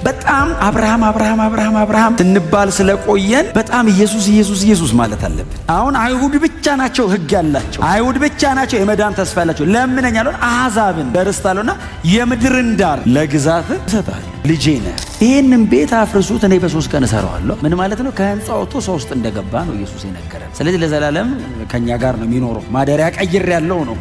በጣም አብርሃም ስንባል ስለቆየን በጣም ኢየሱስ ማለት አለብን። አሁን አይሁድ ብቻ ናቸው ሕግ ያላቸው፣ አይሁድ ብቻ ናቸው የመዳን ተስፋ ያላቸው። ለምነኛ ያለው አሕዛብን በርስት አለውና የምድርን ዳር ለግዛት እሰጣለሁ። ልጄ ነህ፣ ይህንን ቤት አፍርሱት እኔ በ3 ቀን እሰራዋለሁ። ምን ማለት ነው? ከህንፃ ወጥቶ ሰው ውስጥ እንደገባ ነው ኢየሱስ የነገረን። ስለዚህ ለዘላለም ከኛ ጋር ነው የሚኖረው። ማደሪያ ቀይር ያለው ነው።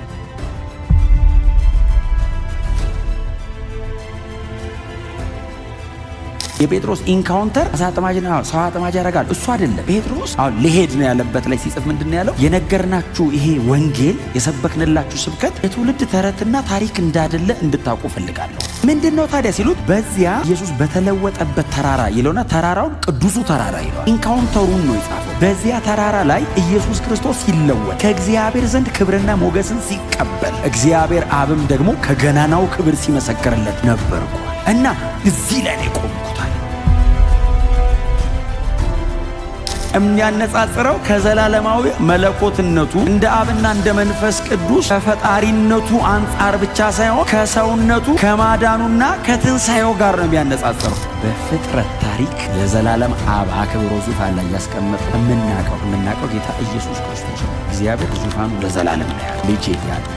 የጴጥሮስ ኢንካውንተር ሰው አጥማጅ ያደርጋል። እሱ አይደለም ጴጥሮስ አሁን ሊሄድ ነው ያለበት ላይ ሲጽፍ ምንድን ነው ያለው? የነገርናችሁ ይሄ ወንጌል የሰበክንላችሁ ስብከት የትውልድ ተረትና ታሪክ እንዳይደለ እንድታውቁ ፈልጋለሁ። ምንድን ነው ታዲያ ሲሉት በዚያ ኢየሱስ በተለወጠበት ተራራ ይለውና ተራራውን ቅዱሱ ተራራ ይለዋል። ኢንካውንተሩን ነው የጻፈው። በዚያ ተራራ ላይ ኢየሱስ ክርስቶስ ሲለወጥ ከእግዚአብሔር ዘንድ ክብርና ሞገስን ሲቀበል እግዚአብሔር አብም ደግሞ ከገናናው ክብር ሲመሰክርለት ነበርኩ እና እዚህ ላይ ነው ቆምኩታል። የሚያነጻጽረው ከዘላለማዊ መለኮትነቱ እንደ አብና እንደ መንፈስ ቅዱስ ከፈጣሪነቱ አንጻር ብቻ ሳይሆን ከሰውነቱ ከማዳኑና ከትንሣኤው ጋር ነው የሚያነጻጽረው። በፍጥረት ታሪክ ለዘላለም አብ አክብሮ ዙፋን ላይ ያስቀመጠው የምናውቀው ጌታ ኢየሱስ ክርስቶስ ነው። እግዚአብሔር ዙፋኑ ለዘላለም ነው ያለው። ልጄ ያለው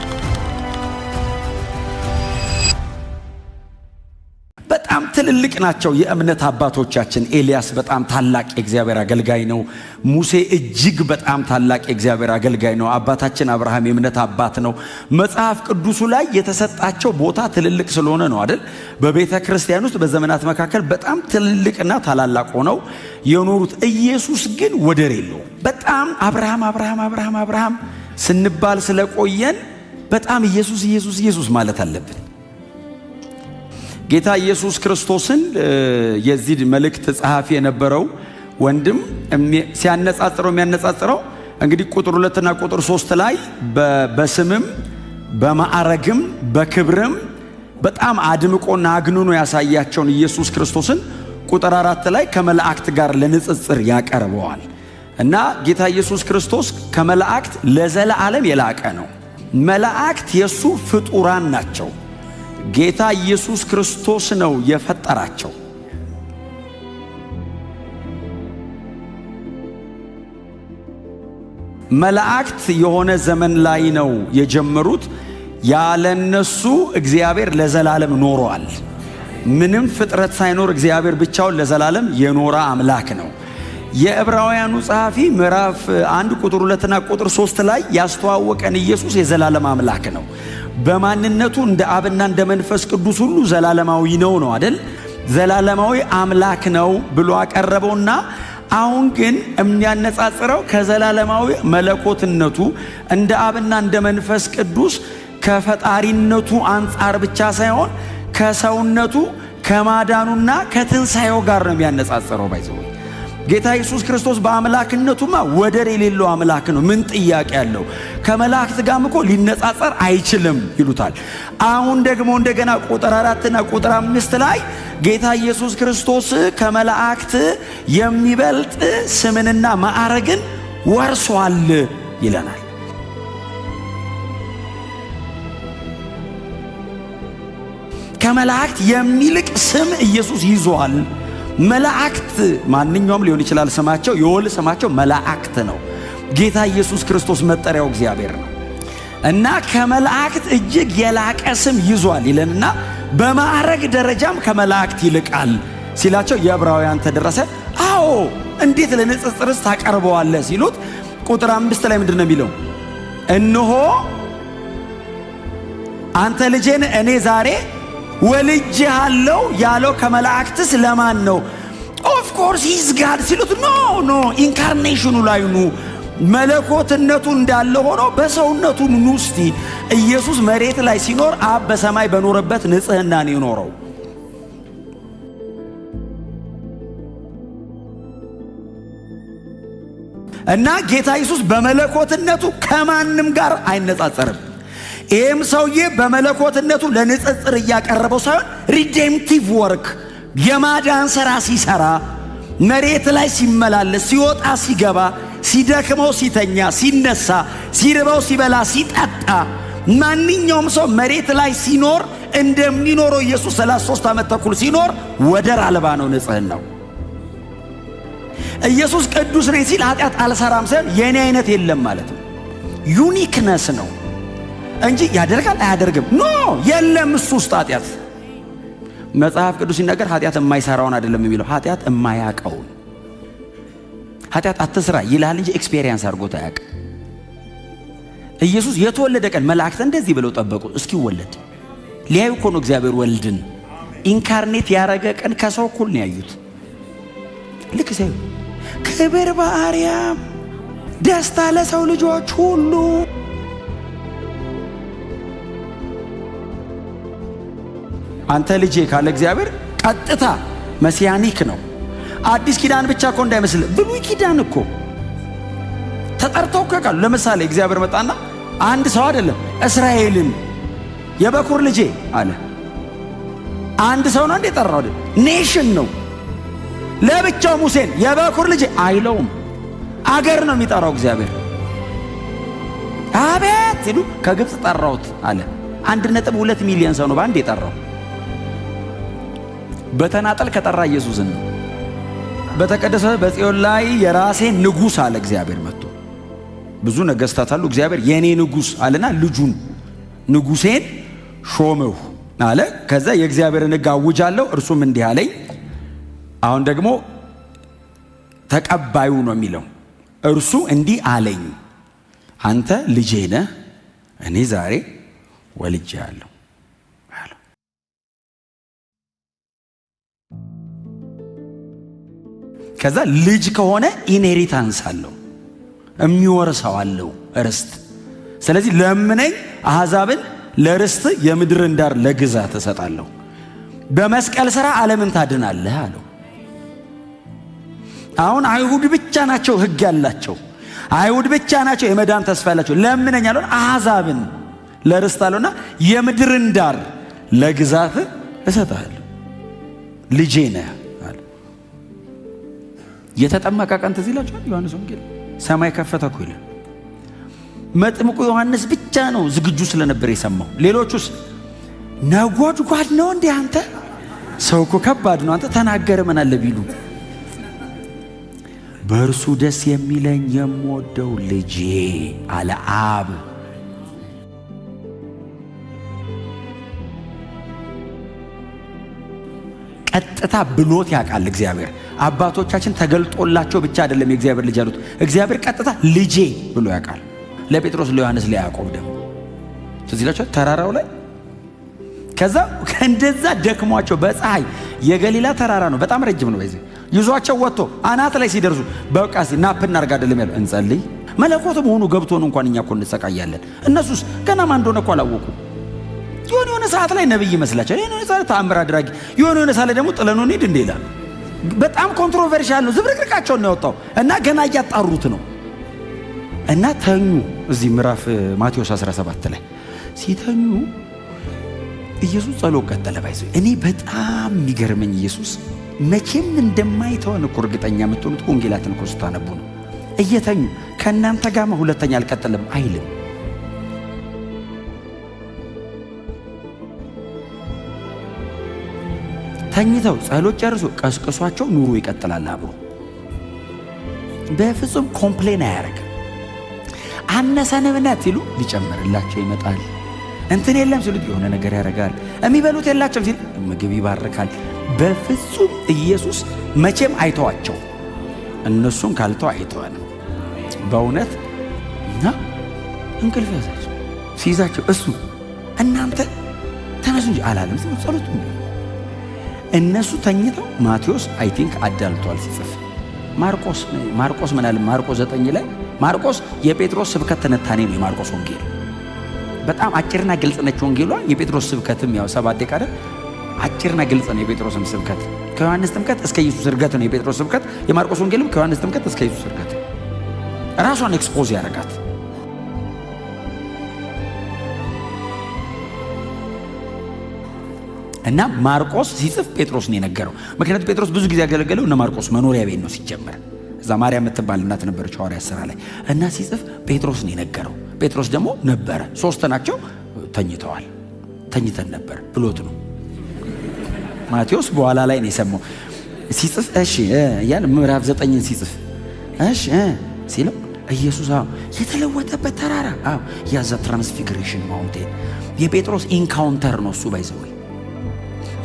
በጣም ትልልቅ ናቸው የእምነት አባቶቻችን። ኤልያስ በጣም ታላቅ የእግዚአብሔር አገልጋይ ነው። ሙሴ እጅግ በጣም ታላቅ የእግዚአብሔር አገልጋይ ነው። አባታችን አብርሃም የእምነት አባት ነው። መጽሐፍ ቅዱሱ ላይ የተሰጣቸው ቦታ ትልልቅ ስለሆነ ነው አይደል? በቤተ ክርስቲያን ውስጥ በዘመናት መካከል በጣም ትልልቅና ታላላቅ ሆነው የኖሩት። ኢየሱስ ግን ወደር የለውም። በጣም አብርሃም ስንባል ስለቆየን በጣም ኢየሱስ ማለት አለብን። ጌታ ኢየሱስ ክርስቶስን የዚህ መልእክት ጸሐፊ የነበረው ወንድም የሚያነጻጽረው እንግዲህ ቁጥር 2 እና ቁጥር 3 ላይ በስምም በማዕረግም በክብርም በጣም አድምቆና አግንኖ ያሳያቸውን ኢየሱስ ክርስቶስን ቁጥር 4 ላይ ከመላእክት ጋር ለንጽጽር ያቀርበዋል። እና ጌታ ኢየሱስ ክርስቶስ ከመላእክት ለዘላለም የላቀ ነው። መላእክት የሱ ፍጡራን ናቸው። ጌታ ኢየሱስ ክርስቶስ ነው የፈጠራቸው። መላእክት የሆነ ዘመን ላይ ነው የጀመሩት። ያለነሱ እግዚአብሔር ለዘላለም ኖሯል። ምንም ፍጥረት ሳይኖር እግዚአብሔር ብቻውን ለዘላለም የኖረ አምላክ ነው። የዕብራውያኑ ጸሐፊ ምዕራፍ 1 ቁጥር 2 እና ቁጥር 3 ላይ ያስተዋወቀን ኢየሱስ የዘላለም አምላክ ነው። በማንነቱ እንደ አብና እንደ መንፈስ ቅዱስ ሁሉ ዘላለማዊ ነው አይደል? ዘላለማዊ አምላክ ነው ብሎ አቀረበውና አሁን ግን የሚያነጻጽረው ከዘላለማዊ መለኮትነቱ እንደ አብና እንደ መንፈስ ቅዱስ ከፈጣሪነቱ አንጻር ብቻ ሳይሆን ከሰውነቱ ከማዳኑና ከትንሣኤው ጋር ነው የሚያነጻጽረው። ባይዘው ጌታ ኢየሱስ ክርስቶስ በአምላክነቱማ ወደር የሌለው አምላክ ነው። ምን ጥያቄ ያለው? ከመላእክት ጋርም እኮ ሊነጻጸር አይችልም ይሉታል። አሁን ደግሞ እንደገና ቁጥር 4 እና ቁጥር 5 ላይ ጌታ ኢየሱስ ክርስቶስ ከመላእክት የሚበልጥ ስምንና ማዕረግን ወርሷል ይለናል። ከመላእክት የሚልቅ ስም ኢየሱስ ይዟል። መላእክት ማንኛውም ሊሆን ይችላል ስማቸው፣ የወል ስማቸው መላእክት ነው። ጌታ ኢየሱስ ክርስቶስ መጠሪያው እግዚአብሔር ነው እና ከመላእክት እጅግ የላቀ ስም ይዟል ይለንና በማዕረግ ደረጃም ከመላእክት ይልቃል ሲላቸው የዕብራውያን ተደረሰ። አዎ እንዴት ለንጽጽርስ ታቀርበዋለህ ሲሉት ቁጥር 5 ላይ ምንድን ነው የሚለው? እነሆ አንተ ልጄን እኔ ዛሬ ወልጄሃለሁ ያለው ከመላእክትስ ለማን ነው? ኦፍ ኮርስ ሂዝ ጋድ ሲሉት ኖ ኢንካርኔሽኑ ላይ መለኮትነቱ እንዳለ ሆኖ በሰውነቱ እስቲ ኢየሱስ መሬት ላይ ሲኖር አብ በሰማይ በኖረበት ንጽህና ነው የኖረው። እና ጌታ ኢየሱስ በመለኮትነቱ ከማንም ጋር አይነጻጸርም። ይህም ሰውዬ በመለኮትነቱ ለንጽጽር እያቀረበው ሳይሆን ሪዴምቲቭ ወርክ የማዳን ሥራ ሲሰራ መሬት ላይ ሲመላለስ ሲወጣ ሲገባ ሲደክመው ሲተኛ ሲነሳ ሲርበው ሲበላ ሲጠጣ ማንኛውም ሰው መሬት ላይ ሲኖር እንደሚኖረው ኢየሱስ 33 ዓመት ተኩል ሲኖር ወደር አልባ ነው ንጽሕናው። ኢየሱስ ቅዱስ ነኝ ሲል ኃጢአት አልሰራም ሳይሆን የኔ አይነት የለም ማለት ነው። ዩኒክነስ ነው እንጂ ያደርጋል አያደርግም ኖ የለም እሱ ውስጥ ኃጢአት። መጽሐፍ ቅዱስ ሲናገር ኃጢአት የማይሰራውን አይደለም የሚለው ኃጢአት የማያውቀውን። ኃጢአት አትስራ ይላል እንጂ ኤክስፔሪየንስ አድርጎት አያውቅም። ኢየሱስ የተወለደ ቀን መላእክት እንደዚህ ብለው ጠበቁ እስኪወለድ። ሊያዩ እኮ ነው እግዚአብሔር ወልድን ኢንካርኔት ያረገ ቀን ከሰው እኩል ነው ያዩት። ልክ ሲያዩ ክብር በአርያም ደስታ ለሰው ልጆች ሁሉ። አንተ ልጄ ካለ እግዚአብሔር ቀጥታ መሲያኒክ ነው። አዲስ ኪዳን ብቻ እኮ እንዳይመስል ብሉይ ኪዳን እኮ ተጠርተው ከቃሉ። ለምሳሌ እግዚአብሔር መጣና አንድ ሰው አይደለም እስራኤልን የበኩር ልጄ አለ። አንድ ሰው ነው እንዴ ጠራው? አይደል ኔሽን ነው። ለብቻው ሙሴን የበኩር ልጄ አይለውም። አገር ነው የሚጠራው እግዚአብሔር። አቤት ሲሉ ከግብፅ ጠራውት አለ። 1.2 ሚሊዮን ሰው ነው በአንድ የጠራው። በተናጠል ከጠራ ኢየሱስን ነው። በተቀደሰ በጽዮን ላይ የራሴ ንጉሥ አለ እግዚአብሔር መጥቶ። ብዙ ነገሥታት አሉ፣ እግዚአብሔር የኔ ንጉሥ አለና ልጁን ንጉሴን ሾመው አለ። ከዛ የእግዚአብሔርን ሕግ አውጃለሁ እርሱም እንዲህ አለኝ። አሁን ደግሞ ተቀባዩ ነው የሚለው። እርሱ እንዲህ አለኝ፣ አንተ ልጄ ነህ፣ እኔ ዛሬ ወልጄሃለሁ። ከዛ ልጅ ከሆነ ኢንሄሪታንስ አለው፣ የሚወርሰው አለው ርስት። ስለዚህ ለምነኝ አሕዛብን ለርስት የምድርን ዳር ለግዛት እሰጣለሁ። በመስቀል ሥራ ዓለምን ታድናለህ አለው። አሁን አይሁድ ብቻ ናቸው ሕግ ያላቸው፣ አይሁድ ብቻ ናቸው የመዳን ተስፋ ያላቸው። ለምነኝ አለው አሕዛብን ለርስት አለውና የምድርን ዳር ለግዛት እሰጣለሁ። ልጄ ነህ አለ። የተጠመቀ ቀን ትዝ ይላችኋል። ዮሐንስ ወንጌል ሰማይ ከፈተ እኮ ይላል። መጥምቁ ዮሐንስ ብቻ ነው ዝግጁ ስለነበር የሰማው። ሌሎቹስ ነጎድጓድ ነው እንዴ አንተ ሰው እኮ ከባድ ነው አንተ ተናገረ ምን አለ ቢሉ። በእርሱ ደስ የሚለኝ የምወደው ልጄ አለ አብ። ቀጥታ ብሎት ያውቃል እግዚአብሔር። አባቶቻችን ተገልጦላቸው ብቻ አይደለም የእግዚአብሔር ልጅ ያሉት፣ እግዚአብሔር ቀጥታ ልጄ ብሎ ያውቃል። ለጴጥሮስ፣ ለዮሐንስ፣ ለያዕቆብ ደግሞ ትዝ ይላችኋል ተራራው ላይ። ከዛ እንደዛ ደክሟቸው በፀሐይ የገሊላ ተራራ ነው በጣም ረጅም ነው። በዚህ ይዟቸው ወጥቶ አናት ላይ ሲደርሱ በቃ ናፕ እናርግ አይደለም ያለው እንጸልይ። መለኮት መሆኑ ገብቶን እንኳን እኛ እኮ እንሰቃያለን። እነሱስ ገና ማን እንደሆነ እኮ አላወቁ። የሆነ ሰዓት ላይ ነብይ ይመስላችኋል፣ የሆነ ሰዓት ተአምር አድራጊ፣ የሆነ ሰዓት ላይ ደግሞ ጥለነው እንሂድ እንደ ይላል። በጣም ኮንትሮቨርሻል ነው። ዝብርቅርቃቸውን ነው ያወጣው እና ገና እያጣሩት ነው። እና ተኙ። እዚህ ምዕራፍ ማቴዎስ 17 ላይ ሲተኙ ኢየሱስ ጸሎት ቀጠለ። ባይዘው እኔ በጣም የሚገርመኝ ኢየሱስ መቼም እንደማይተወን እኮ እርግጠኛ የምትሆኑት ወንጌላትን እኮ ስታነቡ ነው። እየተኙ ከእናንተ ጋር ሁለተኛ አልቀጥልም አይልም። ተኝተው ጸሎት ጨርሶ ቀስቅሷቸው ኑሮ ይቀጥላል አብሮ። በፍጹም ኮምፕሌን አያደርግም። አነሰን እምነት ሲሉ ሊጨምርላቸው ይመጣል። እንትን የለም ሲሉት የሆነ ነገር ያደርጋል። የሚበሉት የላቸው ሲል ምግብ ይባርካል። በፍጹም ኢየሱስ መቼም አይተዋቸው፣ እነሱን ካልተው አይተዋል። በእውነት እና እንቅልፍ ያዛቸው ሲይዛቸው እሱ እናንተ ተነሱ እንጂ አላለም። ጸሎቱ እነሱ ተኝተው ማቴዎስ አይ ቲንክ አዳልቷል ሲጽፍ። ማርቆስ ምን አለ? ማርቆስ 9 ላይ ማርቆስ የጴጥሮስ ስብከት ትንታኔ ነው። የማርቆስ ወንጌል በጣም አጭርና ግልጽ ነች ወንጌሏ። የጴጥሮስ ስብከትም ያው 7 ደቂቃ አጭርና ግልጽ ነው። የጴጥሮስም ስብከት ከዮሐንስ ጥምቀት እስከ ኢየሱስ ዕርገት ነው የጴጥሮስ ስብከት። የማርቆስ ወንጌልም ከዮሐንስ ጥምቀት እስከ ኢየሱስ ዕርገት ራሷን ኤክስፖዝ ያደርጋት። እና ማርቆስ ሲጽፍ ጴጥሮስ ነው የነገረው። ምክንያቱም ጴጥሮስ ብዙ ጊዜ ያገለገለው እነ ማርቆስ መኖሪያ ቤት ነው ሲጀመር። እዛ ማርያም የምትባል እናት ነበረች ሐዋርያት ሥራ ላይ። እና ሲጽፍ ጴጥሮስ ነው የነገረው። ጴጥሮስ ደግሞ ነበረ። ሶስት ናቸው። ተኝተዋል። ተኝተን ነበር ብሎት ነው ማቴዎስ በኋላ ላይ ነው የሰማው ሲጽፍ። እሺ ያን ምዕራፍ 9ን ሲጽፍ እሺ ሲለው ኢየሱስ የተለወጠበት ተራራ ያዛ ትራንስፊግሬሽን ማውንቴን የጴጥሮስ ኢንካውንተር ነው እሱ። ባይዘው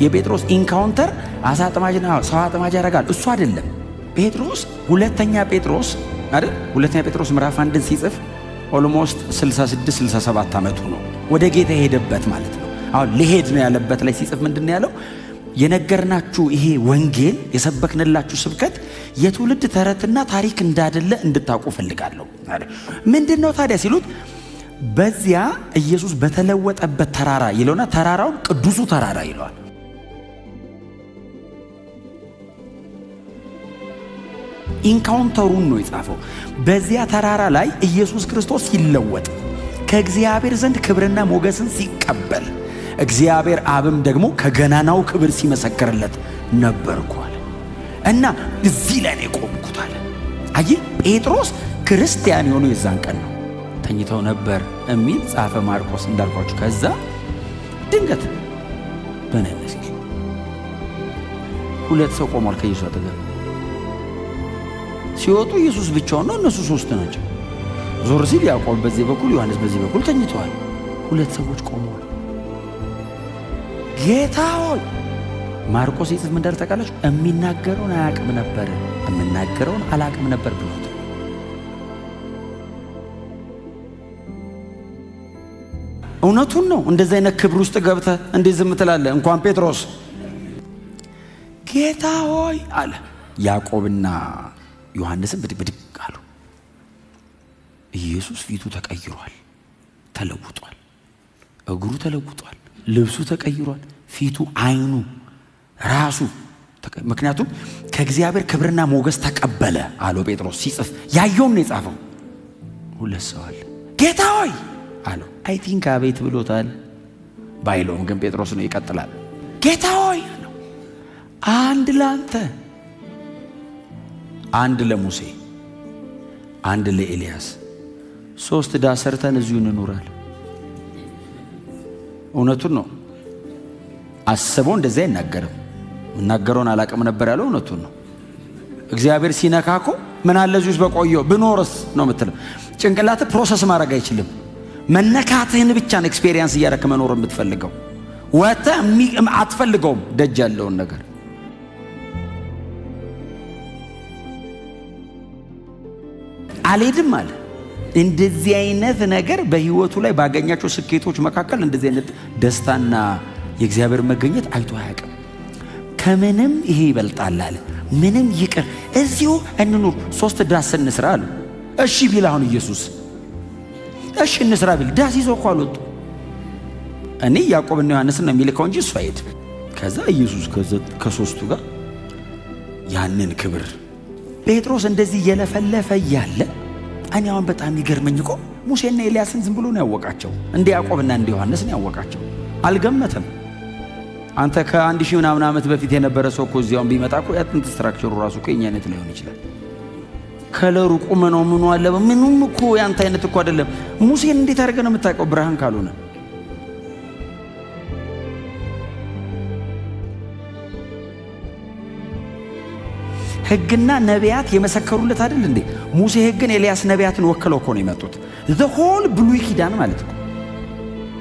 የጴጥሮስ ኢንካውንተር አሳ አጥማጅና ሰው አጥማጅ ያደርጋል እሱ አይደለም። ጴጥሮስ ሁለተኛ ጴጥሮስ አይደል? ሁለተኛ ጴጥሮስ ምዕራፍ 1ን ሲጽፍ ኦልሞስት 66 67 ዓመቱ ነው ወደ ጌታ የሄደበት ማለት ነው። አሁን ሊሄድ ነው ያለበት ላይ ሲጽፍ ምንድነው ያለው? የነገርናችሁ ይሄ ወንጌል የሰበክንላችሁ ስብከት የትውልድ ተረትና ታሪክ እንዳደለ እንድታውቁ ፈልጋለሁ። ምንድነው ታዲያ ሲሉት በዚያ ኢየሱስ በተለወጠበት ተራራ ይለውና ተራራውን ቅዱሱ ተራራ ይለዋል። ኢንካውንተሩን ነው የጻፈው። በዚያ ተራራ ላይ ኢየሱስ ክርስቶስ ሲለወጥ ከእግዚአብሔር ዘንድ ክብርና ሞገስን ሲቀበል እግዚአብሔር አብም ደግሞ ከገናናው ክብር ሲመሰክርለት ነበርኳል እና እዚህ ላይ ነው የቆምኩት አለ። አይ ጴጥሮስ ክርስቲያን የሆነው የዛን ቀን ነው። ተኝተው ነበር የሚል ጻፈ ማርቆስ እንዳልኳችሁ። ከዛ ድንገት በነነስ ሁለት ሰው ቆሟል ከኢየሱስ አጠገብ። ሲወጡ ኢየሱስ ብቻውን ነው፣ እነሱ ሶስት ናቸው። ዞር ሲል ያዕቆብ በዚህ በኩል ዮሐንስ በዚህ በኩል ተኝተዋል። ሁለት ሰዎች ቆመዋል። ጌታ ሆይ ማርቆስ ይጽፍ ምን እንዳለ ታውቃላችሁ? የሚናገረውን አያውቅም ነበር፣ የሚናገረውን አላውቅም ነበር ብሎት። እውነቱን ነው። እንደዚህ አይነት ክብር ውስጥ ገብተህ እንዴት ዝም ትላለህ? እንኳን ጴጥሮስ ጌታ ሆይ አለ። ያዕቆብና ዮሐንስም ብድግ አሉ። ኢየሱስ ፊቱ ተቀይሯል፣ ተለውጧል። እግሩ ተለውጧል፣ ልብሱ ተቀይሯል፣ ፊቱ፣ አይኑ፣ ራሱ። ምክንያቱም ከእግዚአብሔር ክብርና ሞገስ ተቀበለ አለው ጴጥሮስ ሲጽፍ። ያየውን ነው የጻፈው። ሁለት ሰው አለ። ጌታ ሆይ አለው። አይ ቲንክ አቤት ብሎታል ባይለውም ግን ጴጥሮስ ነው ይቀጥላል። ጌታ ሆይ አለው። አንድ ለአንተ፣ አንድ ለሙሴ፣ አንድ ለኤልያስ፣ 3 ዳስ ሰርተን እዚሁ እንኖራለን። እውነቱን ነው። አስበው እንደዚያ አይናገርም። እናገረውን አላቅም ነበር ያለው እውነቱን ነው። እግዚአብሔር ሲነካኮ ምን አለ እዚህ ውስጥ በቆየው ብኖርስ ነው የምትለው። ጭንቅላት ፕሮሰስ ማድረግ አይችልም። መነካትህን ብቻ ነው ኤክስፔሪየንስ እያደረክ መኖር የምትፈልገው። ወጥተህ አትፈልገውም ደጅ ያለውን ነገር። አልሄድም አለ። እንደዚህ አይነት ነገር በህይወቱ ላይ ባገኛቸው ስኬቶች መካከል እንደዚህ አይነት ደስታና የእግዚአብሔር መገኘት አይቶ አያውቅም። ከምንም ይሄ ይበልጣል አለ። ምንም ይቅር፣ እዚሁ እንኑር፣ 3 ዳስ እንስራ አሉ። እሺ ቢል አሁን ኢየሱስ እሺ እንስራ ቢል ዳስ ይዞ እኮ አልወጡ። እኔ ያዕቆብና ዮሐንስን ነው የሚልከው እንጂ እሱ አይሄድ። ከዛ ኢየሱስ ከ3ቱ ጋር ያንን ክብር ጴጥሮስ እንደዚህ እየለፈለፈ እያለ እኔ አሁን በጣም ይገርመኝ እኮ ሙሴና ኤልያስን ዝም ብሎ ነው ያወቃቸው። እንደ ያዕቆብና እንደ ዮሐንስ ነው ያወቃቸው። አልገመተም። አንተ ከ1000 ምናምን ዓመት በፊት የነበረ ሰው እኮ እዚያውን ቢመጣ እኮ ያጥንት ስትራክቸሩ ራሱ እኮ የኛ አይነት ላይሆን ይችላል። ከለሩ ቁመናው ምኑ አለ ምኑም እኮ ያንተ አይነት እኮ አይደለም። ሙሴን እንዴት አድርገህ ነው የምታውቀው ብርሃን ካልሆነ? ሕግና ነቢያት የመሰከሩለት አይደል እንዴ? ሙሴ ሕግን፣ ኤልያስ ነቢያትን ወክለው እኮ ነው የመጡት። ዘሆል ብሉይ ኪዳን ማለት ነው።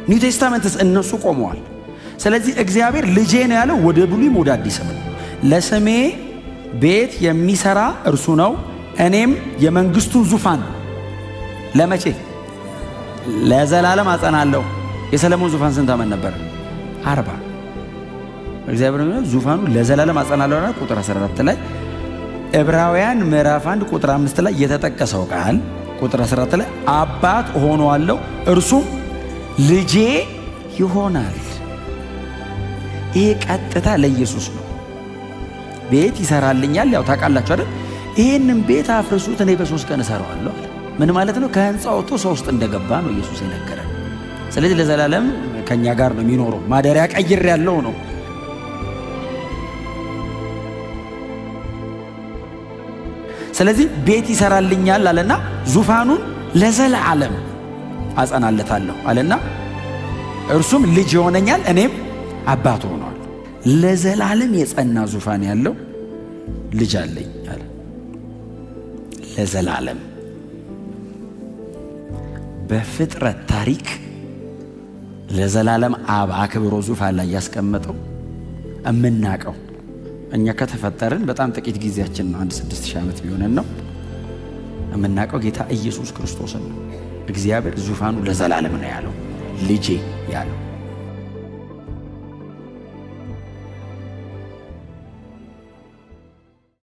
ኒው ቴስታመንትስ እነሱ ቆመዋል። ስለዚህ እግዚአብሔር ልጄ ነው ያለው ወደ ብሉይም ወደ አዲስም ነው። ለስሜ ቤት የሚሰራ እርሱ ነው፣ እኔም የመንግስቱን ዙፋን ለመቼ ለዘላለም አጸናለሁ። የሰለሞን ዙፋን ስንት ዓመት ነበር? 40። እግዚአብሔር ዙፋኑ ለዘላለም አጸናለሁ ነው። ቁጥር 14 ላይ ዕብራውያን ምዕራፍ 1 ቁጥር 5 ላይ የተጠቀሰው ቃል ቁጥር 14 ላይ አባት ሆነዋለሁ እርሱም ልጄ ይሆናል። ይሄ ቀጥታ ለኢየሱስ ነው። ቤት ይሰራልኛል። ያው ታውቃላችሁ አይደል? ይሄንን ቤት አፍርሱት እኔ በ3 ቀን እሰራዋለሁ። ምን ማለት ነው? ከህንፃ ወጥቶ ሰው ውስጥ እንደገባ ነው ኢየሱስ የነገረን። ስለዚህ ለዘላለም ከኛ ጋር ነው የሚኖረው። ማደሪያ ቀይር ያለው ነው። ስለዚህ ቤት ይሰራልኛል አለና ዙፋኑን ለዘላለም አጸናለታለሁ አለና እርሱም ልጅ ይሆነኛል፣ እኔም አባት ሆነዋል። ለዘላለም የጸና ዙፋን ያለው ልጅ አለኝ አለ። ለዘላለም በፍጥረት ታሪክ ለዘላለም አብ አክብሮ ዙፋን ላይ ያስቀመጠው እምናቀው እኛ ከተፈጠርን በጣም ጥቂት ጊዜያችን ነው። 6000 ዓመት ቢሆነን ነው እምናቀው ጌታ ኢየሱስ ክርስቶስን ነው። እግዚአብሔር ዙፋኑ ለዘላለም ነው ያለው፣ ልጄ ያለው